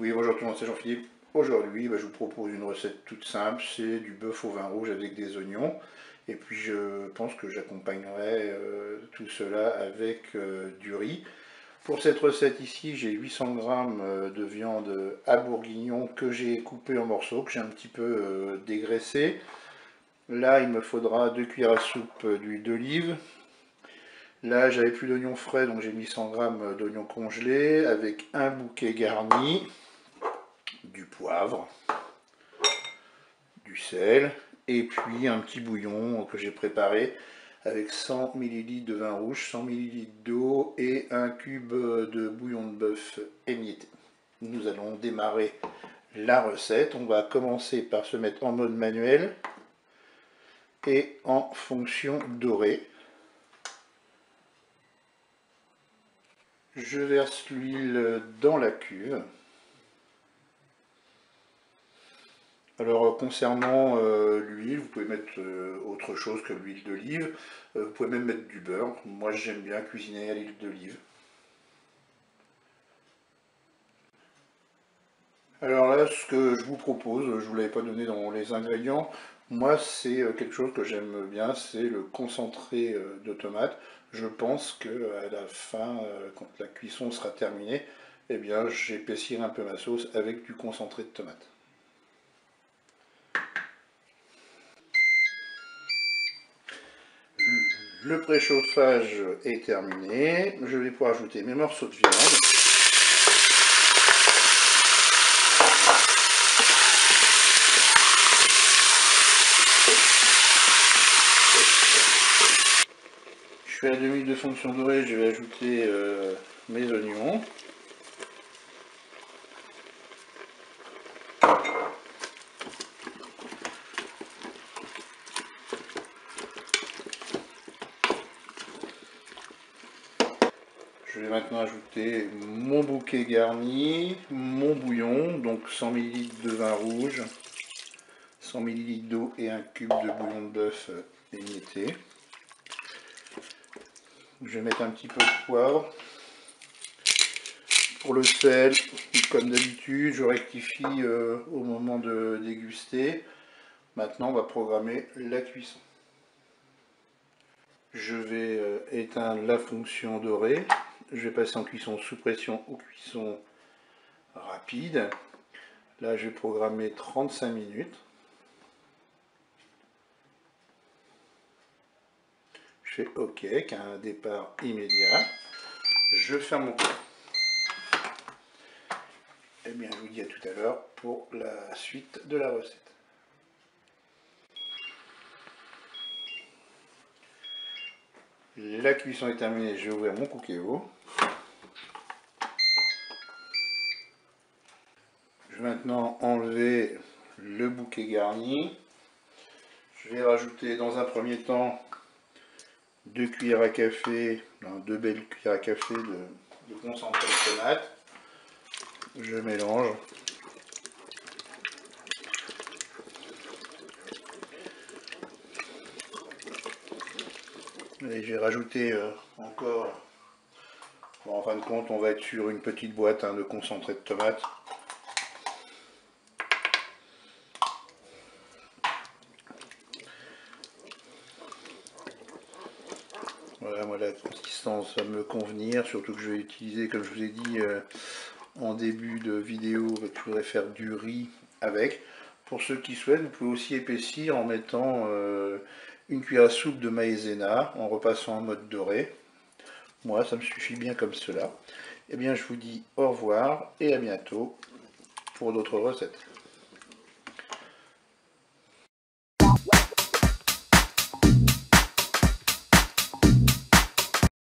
Oui, bonjour tout le monde, c'est Jean-Philippe. Aujourd'hui, je vous propose une recette toute simple, c'est du bœuf au vin rouge avec des oignons. Et puis je pense que j'accompagnerai tout cela avec du riz. Pour cette recette ici, j'ai 800 g de viande à bourguignon que j'ai coupée en morceaux, que j'ai un petit peu dégraissé. Là, il me faudra 2 cuillères à soupe d'huile d'olive. Là, j'avais plus d'oignons frais, donc j'ai mis 100 g d'oignons congelés avec un bouquet garni, du poivre, du sel, et puis un petit bouillon que j'ai préparé avec 100 ml de vin rouge, 100 ml d'eau et un cube de bouillon de bœuf émietté. Nous allons démarrer la recette. On va commencer par se mettre en mode manuel et en fonction dorée. Je verse l'huile dans la cuve. Alors concernant l'huile, vous pouvez mettre autre chose que l'huile d'olive. Vous pouvez même mettre du beurre. Moi j'aime bien cuisiner à l'huile d'olive. Alors là, ce que je vous propose, je ne vous l'avais pas donné dans les ingrédients, moi c'est quelque chose que j'aime bien, c'est le concentré de tomate. Je pense qu'à la fin, quand la cuisson sera terminée, eh bien j'épaissir un peu ma sauce avec du concentré de tomate. Le préchauffage est terminé, je vais pouvoir ajouter mes morceaux de viande. Je fais à 2 minutes de fonction dorée, je vais ajouter mes oignons. Je vais maintenant ajouter mon bouquet garni, mon bouillon, donc 100 ml de vin rouge, 100 ml d'eau et un cube de bouillon de bœuf émietté. Je vais mettre un petit peu de poivre. Pour le sel, comme d'habitude, je rectifie au moment de déguster. Maintenant, on va programmer la cuisson. Je vais éteindre la fonction dorée. Je vais passer en cuisson sous pression ou cuisson rapide. Là, je vais programmer 35 minutes. Je fais OK, avec un départ immédiat. Je ferme mon pot. Et bien, je vous dis à tout à l'heure pour la suite de la recette. La cuisson est terminée, je vais ouvrir mon cookéo. Je vais maintenant enlever le bouquet garni. Je vais rajouter dans un premier temps 2 cuillères à café, 2 belles cuillères à café de concentré de tomate. Je mélange. Et j'ai rajouté encore, bon, en fin de compte on va être sur une petite boîte de concentré de tomate. Voilà, moi la consistance va me convenir, surtout que je vais utiliser, comme je vous ai dit en début de vidéo, que je voudrais faire du riz avec. Pour ceux qui souhaitent, vous pouvez aussi épaissir en mettant une cuillère à soupe de maïzena, en repassant en mode doré. Moi, ça me suffit bien comme cela. Eh bien, je vous dis au revoir et à bientôt pour d'autres recettes.